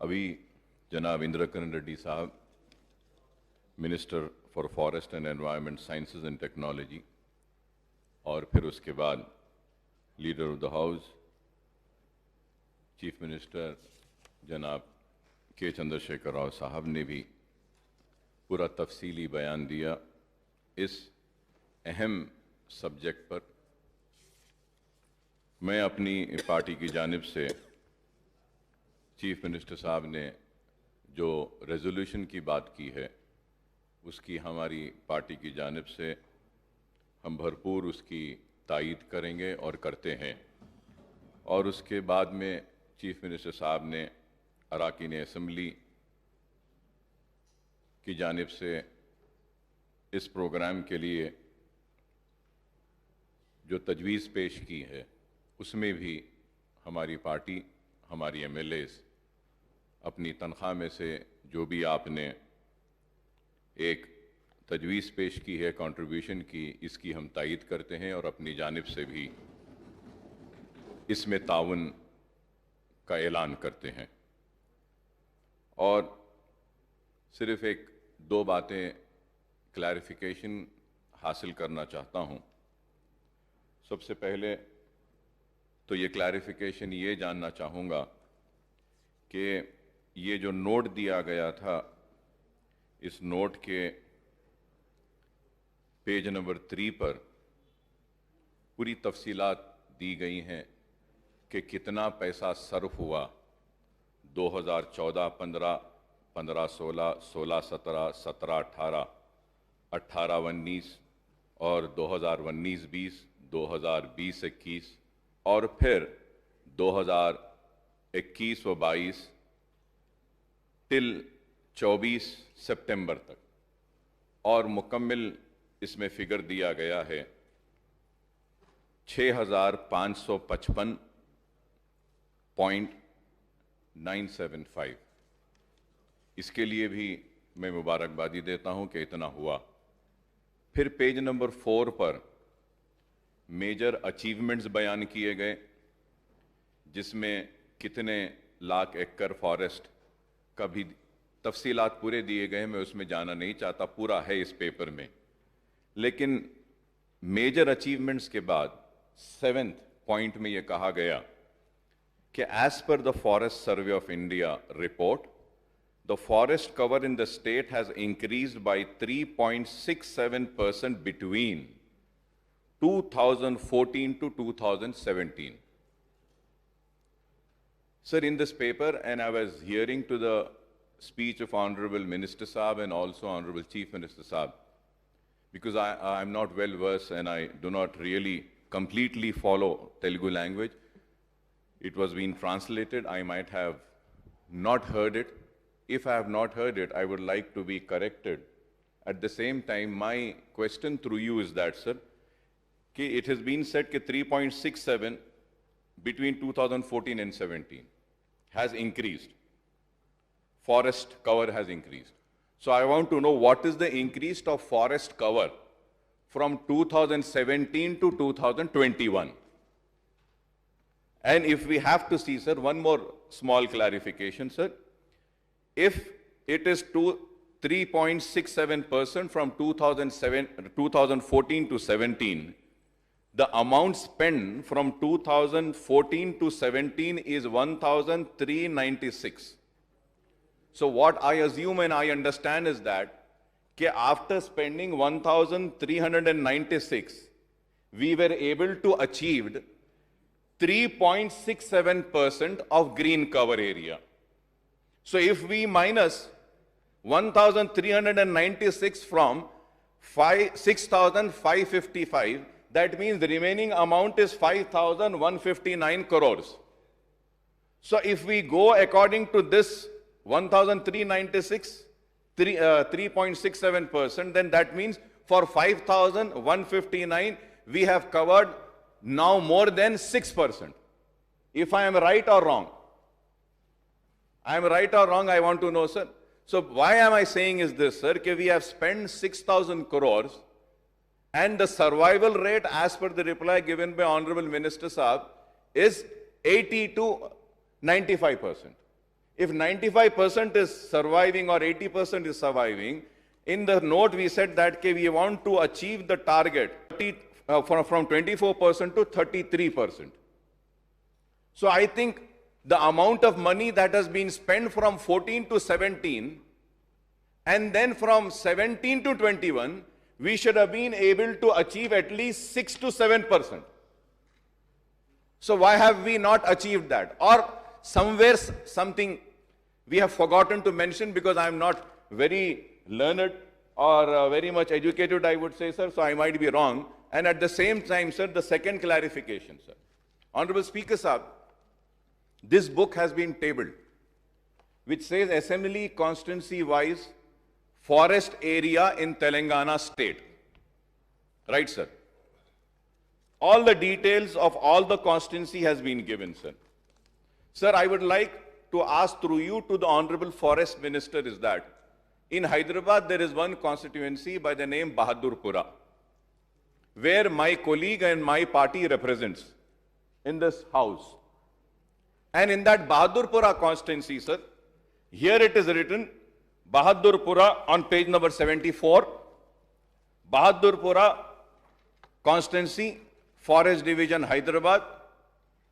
अभी जनाब इंद्रकरण रेड्डी साहब minister for forest and environment sciences and technology और फिर उसके बाद leader of the house chief minister जनाब के चंद्रशेखर राव साहब ने भी पूरा तफसीली बयान दिया इस अहम सब्जेक्ट पर। मैं अपनी पार्टी की जानिब से चीफ मिनिस्टर साहब ने जो रेजोल्यूशन की बात की है उसकी हमारी पार्टी की जानिब से हम भरपूर उसकी तायीद करेंगे और करते हैं। और उसके बाद में चीफ मिनिस्टर साहब ने अरकान असम्बली की जानिब से इस प्रोग्राम के लिए जो तजवीज़ पेश की है उसमें भी हमारी पार्टी, हमारी एमएलएज़ अपनी तनख्वाह में से जो भी आपने एक तजवीज़ पेश की है, कंट्रीब्यूशन की, इसकी हम तायीद करते हैं और अपनी जानिब से भी इसमें ताउन का ऐलान करते हैं। और सिर्फ़ एक दो बातें क्लैरिफिकेशन हासिल करना चाहता हूँ। सबसे पहले तो ये क्लैरिफिकेशन ये जानना चाहूँगा कि ये जो नोट दिया गया था, इस नोट के पेज नंबर 3 पर पूरी तफसीलात दी गई हैं कि कितना पैसा सर्फ हुआ 2014-15, 15-16, 16-17, 17-18, 18-19 और 2019-20, 2020-21 और फिर 2021 व 22 टिल 24 सितंबर तक। और मुकम्मिल इसमें फिगर दिया गया है 6,555.975। इसके लिए भी मैं मुबारकबादी देता हूं कि इतना हुआ। फिर पेज नंबर 4 पर मेजर अचीवमेंट्स बयान किए गए, जिसमें कितने लाख एकड़ फॉरेस्ट का भी तफसीलात पूरे दिए गए हैं। मैं उसमें जाना नहीं चाहता, पूरा है इस पेपर में। लेकिन मेजर अचीवमेंट्स के बाद 7th पॉइंट में यह कहा गया कि as per the forest survey of India report, the forest cover in the state has increased by 3.67% between 2014 to 2017. Sir, in this paper, and I was hearing to the speech of Honorable Minister Saab and also Honorable Chief Minister Saab, because I'm not well versed and I do not really completely follow Telugu language. It was being translated. I might have not heard it. If I have not heard it, I would like to be corrected. At the same time, my question through you is that, sir, it has been said that 3.67 between 2014 and 17 has increased. Forest cover has increased. So I want to know what is the increase of forest cover from 2017 to 2021. And if we have to see, sir, one more small clarification, sir. If it is 3.67% from 2014 to 17, the amount spent from 2014 to 17 is 1,396. So what I assume and I understand is that after spending 1,396, we were able to achieve 3.67% of green cover area. So if we minus 1,396 from 6,555, that means the remaining amount is 5,159 crores. So if we go according to this 1,396, 3.67%, then that means for 5,159, we have covered now more than 6%. If I am right or wrong? I am right or wrong, I want to know, sir. So why am I saying is this, sir, that we have spent 6,000 crores and the survival rate as per the reply given by Honorable Minister Saab is 80 to 95%. If 95% is surviving or 80% is surviving, in the note we said that we want to achieve the target from 24% to 33%. So I think the amount of money that has been spent from 14 to 17 and then from 17 to 21, we should have been able to achieve at least 6 to 7%. So why have we not achieved that? Or somewhere something we have forgotten to mention, because I am not very learned or very much educated, I would say, sir, so I might be wrong. And at the same time, sir, the second clarification, sir. Honorable Speaker Sahab, this book has been tabled, which says assembly constituency-wise forest area in Telangana state. Right, sir? All the details of all the constituency has been given, sir. Sir, I would like to ask through you to the Honorable Forest Minister is that in Hyderabad there is one constituency by the name Bahadurpura, where my colleague and my party represents in this house. And in that Bahadurpura constituency, sir, here it is written, Bahadurpura on page number 74, Bahadurpura constituency, Forest Division, Hyderabad,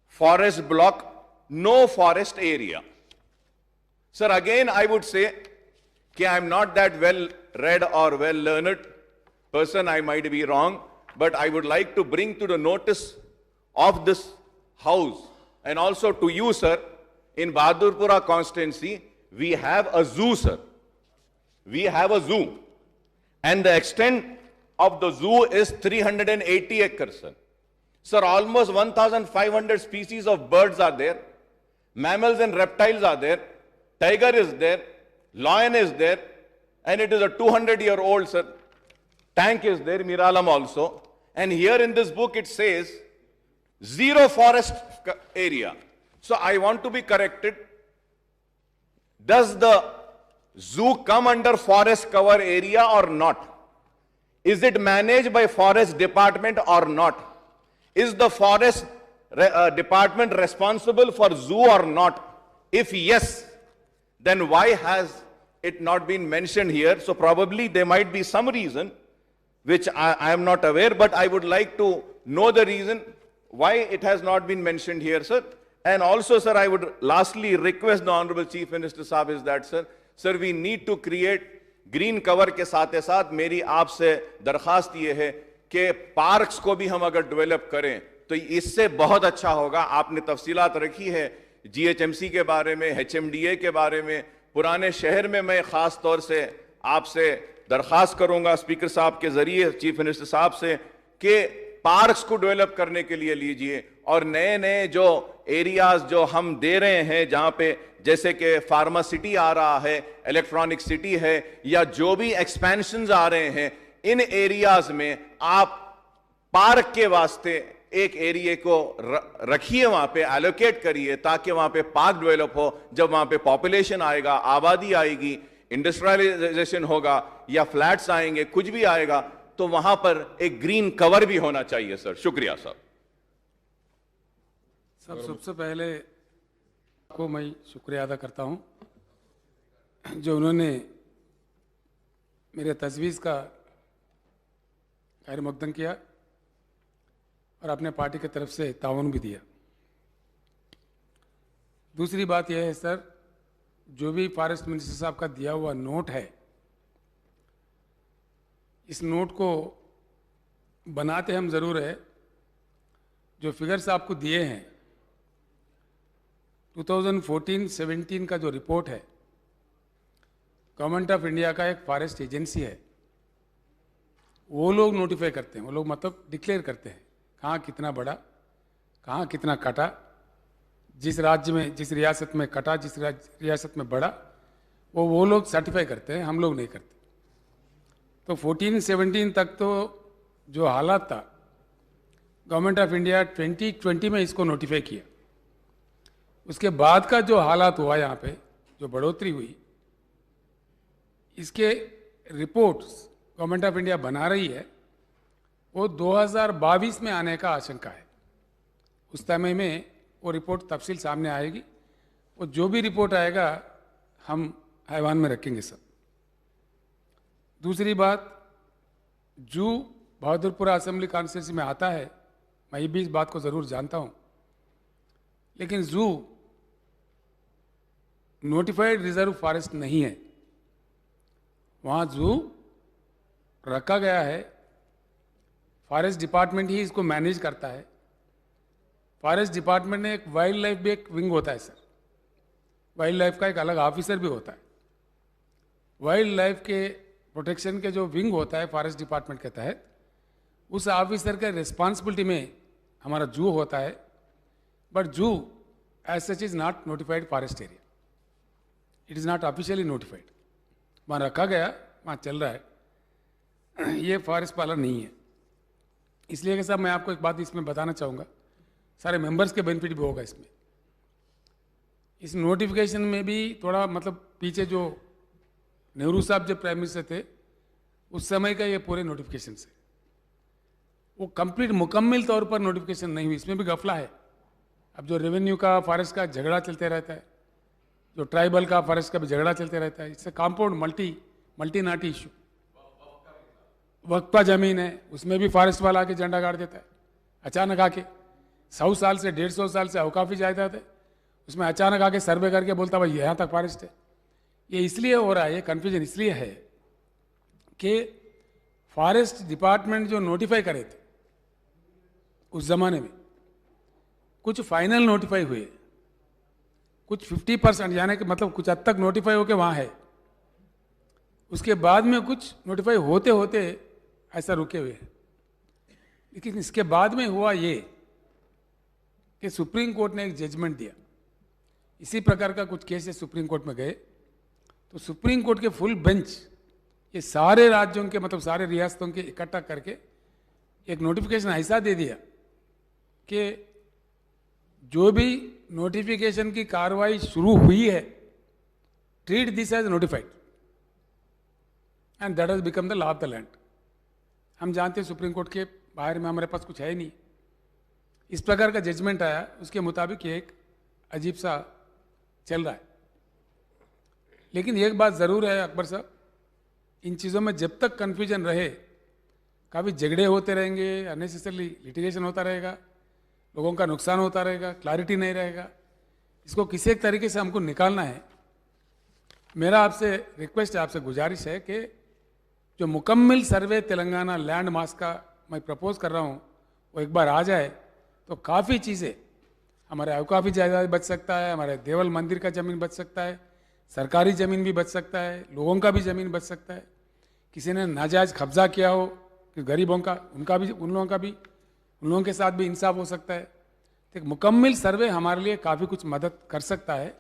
forest block, no forest area. Sir, again I would say that I am not that well read or well learned person, I might be wrong, but I would like to bring to the notice of this house and also to you, sir, in Bahadurpura constituency, we have a zoo, sir. We have a zoo. And the extent of the zoo is 380 acres, sir. Sir, almost 1,500 species of birds are there. Mammals and reptiles are there. Tiger is there. Lion is there. And it is a 200-year-old, sir. Tank is there, Miralam also. And here in this book it says, zero forest area. So I want to be corrected. Does the zoo come under forest cover area or not? Is it managed by forest department or not? Is the forest department responsible for zoo or not? If yes, then why has it not been mentioned here? So probably there might be some reason which I am not aware, but I would like to know the reason why it has not been mentioned here, sir. And also, sir, I would lastly request the Honorable Chief Minister Sahab is that, sir, we need to create green cover के साथ मेरी आपसे दरखास्त ये है कि parks को भी हम अगर डेवलप करें तो इससे बहुत अच्छा होगा. आपने तफसीलात रखी है GHMC के बारे में, HMDA के बारे में. पुराने शहर में मैं खास तौर से आपसे दरखास्त करूंगा स्पीकर साहब के जरिए चीफ मिनिस्टर साहब से कि पार्क्स को डेवलप करने के लिए लीजिए और नए नए जो एरियाज जो हम दे रहे हैं जहां पे जैसे कि फार्मा सिटी आ रहा है, इलेक्ट्रॉनिक सिटी है या जो भी एक्सपेंशंस आ रहे हैं, इन एरियाज में आप पार्क के वास्ते एक एरिया को रखिए, वहां पे एलोकेट करिए ताकि वहां पे पार्क डेवलप हो. जब वहां पे पॉपुलेशन आएगा, आबादी आएगी, इंडस्ट्रियलाइजेशन होगा या फ्लैट्स आएंगे, कुछ भी आएगा, तो वहां पर एक ग्रीन कवर भी होना चाहिए. सर, शुक्रिया साहब. सबसे पहले को मैं शुक्रिया अदा करता हूं जो उन्होंने मेरे तजवीज़ का खैर मकदम किया और अपने पार्टी की तरफ से ताउन भी दिया. दूसरी बात यह है सर, जो भी फॉरेस्ट मिनिस्टर साहब का दिया हुआ नोट है, इस नोट को बनाते हम ज़रूर है. जो फिगर्स आपको दिए हैं 2014-17 का जो रिपोर्ट है, गवर्नमेंट ऑफ इंडिया का एक फॉरेस्ट एजेंसी है, वो लोग नोटिफाई करते हैं, वो लोग मतलब डिक्लेयर करते हैं कहाँ कितना बढ़ा, कहाँ कितना कटा, जिस राज्य में, जिस रियासत में कटा, जिस रियासत में बढ़ा, वो लोग सर्टिफाई करते हैं, हम लोग नहीं करते. तो 14-17 तक तो जो हालात था, गवर्नमेंट ऑफ इंडिया 2020 में इसको नोटिफाई किया. उसके बाद का जो हालात हुआ, यहाँ पे जो बढ़ोतरी हुई, इसके रिपोर्ट्स गवर्नमेंट ऑफ इंडिया बना रही है, वो 2022 में आने का आशंका है. उस समय में वो रिपोर्ट तफसील सामने आएगी वो जो भी रिपोर्ट आएगा हम ऐवान में रखेंगे सब। दूसरी बात, जू बहादुरपुरा असेंबली कॉन्स्टिट्यूंसी में आता है, मैं भी इस बात को ज़रूर जानता हूँ, लेकिन जू नोटिफाइड रिजर्व फॉरेस्ट नहीं है। वहाँ जू रखा गया है, फॉरेस्ट डिपार्टमेंट ही इसको मैनेज करता है। फॉरेस्ट डिपार्टमेंट में एक वाइल्ड लाइफ भी एक विंग होता है सर, वाइल्ड लाइफ का एक अलग ऑफिसर भी होता है। वाइल्ड लाइफ के प्रोटेक्शन के जो विंग होता है फॉरेस्ट डिपार्टमेंट के तहत, उस ऑफिसर के रिस्पॉन्सिबिलिटी में हमारा जू होता है। But zoo as such is not notified forest area, it is not officially notified. वहाँ रखा गया, वहाँ चल रहा है, ये फॉरेस्ट पालन नहीं है। इसलिए कि साहब मैं आपको एक बात इसमें बताना चाहूँगा, सारे मेंबर्स के बेनिफिट भी होगा इसमें। इस नोटिफिकेशन में भी थोड़ा मतलब पीछे जो नेहरू साहब जब प्राइम मिनिस्टर थे उस समय का ये पूरे नोटिफिकेशन से वो कंप्लीट मुकम्मल तौर पर नोटिफिकेशन नहीं हुई, इसमें भी गफला है। अब जो रेवेन्यू का फॉरेस्ट का झगड़ा चलते रहता है, जो ट्राइबल का फॉरेस्ट का भी झगड़ा चलते रहता है, इससे कंपाउंड मल्टी नाटी इशू। वक्फा जमीन है, उसमें भी फॉरेस्ट वाला आके झंडा गाड़ देता है अचानक आके। 100 साल से 150 साल से अवकाफी जायदाद है, उसमें अचानक आके सर्वे करके बोलता भाई यहाँ तक फॉरेस्ट है। ये इसलिए हो रहा है, ये कन्फ्यूजन इसलिए है कि फॉरेस्ट डिपार्टमेंट जो नोटिफाई करे थे उस जमाने में, कुछ फाइनल नोटिफाई हुए, कुछ 50% यानी कि मतलब कुछ हद तक नोटिफाई होके वहाँ है, उसके बाद में कुछ नोटिफाई होते होते ऐसा रुके हुए हैं। लेकिन इसके बाद में हुआ ये कि सुप्रीम कोर्ट ने एक जजमेंट दिया। इसी प्रकार का कुछ केसेस सुप्रीम कोर्ट में गए, तो सुप्रीम कोर्ट के फुल बेंच ये सारे राज्यों के मतलब सारे रियासतों के इकट्ठा करके एक नोटिफिकेशन ऐसा दे दिया कि जो भी नोटिफिकेशन की कार्रवाई शुरू हुई है, treat this as notified and that has become the law of the land. हम जानते हैं सुप्रीम कोर्ट के बाहर में हमारे पास कुछ है ही नहीं। इस प्रकार का जजमेंट आया, उसके मुताबिक ये एक अजीब सा चल रहा है। लेकिन एक बात ज़रूर है अकबर साहब, इन चीज़ों में जब तक कन्फ्यूजन रहे, काफ़ी झगड़े होते रहेंगे, अननेसेसरली लिटिगेशन होता रहेगा, लोगों का नुकसान होता रहेगा, क्लैरिटी नहीं रहेगा। इसको किसी एक तरीके से हमको निकालना है। मेरा आपसे रिक्वेस्ट है, आपसे गुजारिश है कि जो मुकम्मल सर्वे तेलंगाना लैंड मास का मैं प्रपोज कर रहा हूँ वो एक बार आ जाए तो काफ़ी चीज़ें, हमारे अवकाफी जायदाद बच सकता है, हमारे देवल मंदिर का ज़मीन बच सकता है, सरकारी ज़मीन भी बच सकता है, लोगों का भी ज़मीन बच सकता है। किसी ने नाजायज़ कब्जा किया हो कि गरीबों का, उनका भी, उन लोगों के साथ भी इंसाफ हो सकता है। तो एक मुकम्मल सर्वे हमारे लिए काफ़ी कुछ मदद कर सकता है।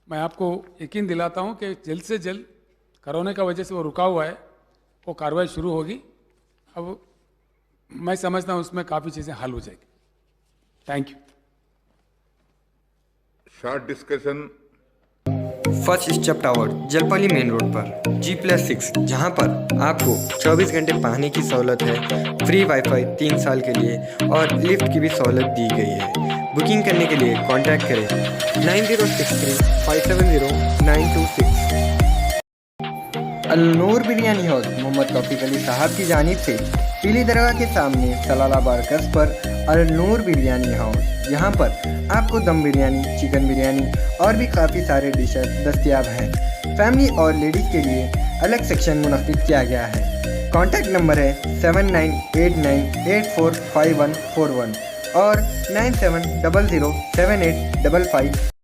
मैं आपको यकीन दिलाता हूँ कि जल्द से जल्द कोरोना का वजह से वो रुका हुआ है, वो कार्रवाई शुरू होगी। अब मैं समझता हूँ उसमें काफ़ी चीज़ें हल हो जाएगी। Thank you. Short discussion. First step tower Jalpali main road पर G+6, जहां पर आपको 24 घंटे पानी की सहूलत है, फ्री वाईफाई 3 साल के लिए और लिफ्ट की भी सहूलत दी गई है। बुकिंग करने के लिए कांटेक्ट करें 9063570926। अल-नूर बिरयानी हाउस मोहम्मद तौफीक अली साहब की जानिब से पीली दरगाह के सामने सलाला बारकस पर अल-नूर बिरयानी हाउस, यहाँ पर आपको दम बिरयानी, चिकन बिरयानी और भी काफ़ी सारे डिशेस दस्तयाब हैं। फैमिली और लेडीज़ के लिए अलग सेक्शन मुनक्किद किया गया है। कॉन्टैक्ट नंबर है 7989845141 और 97007855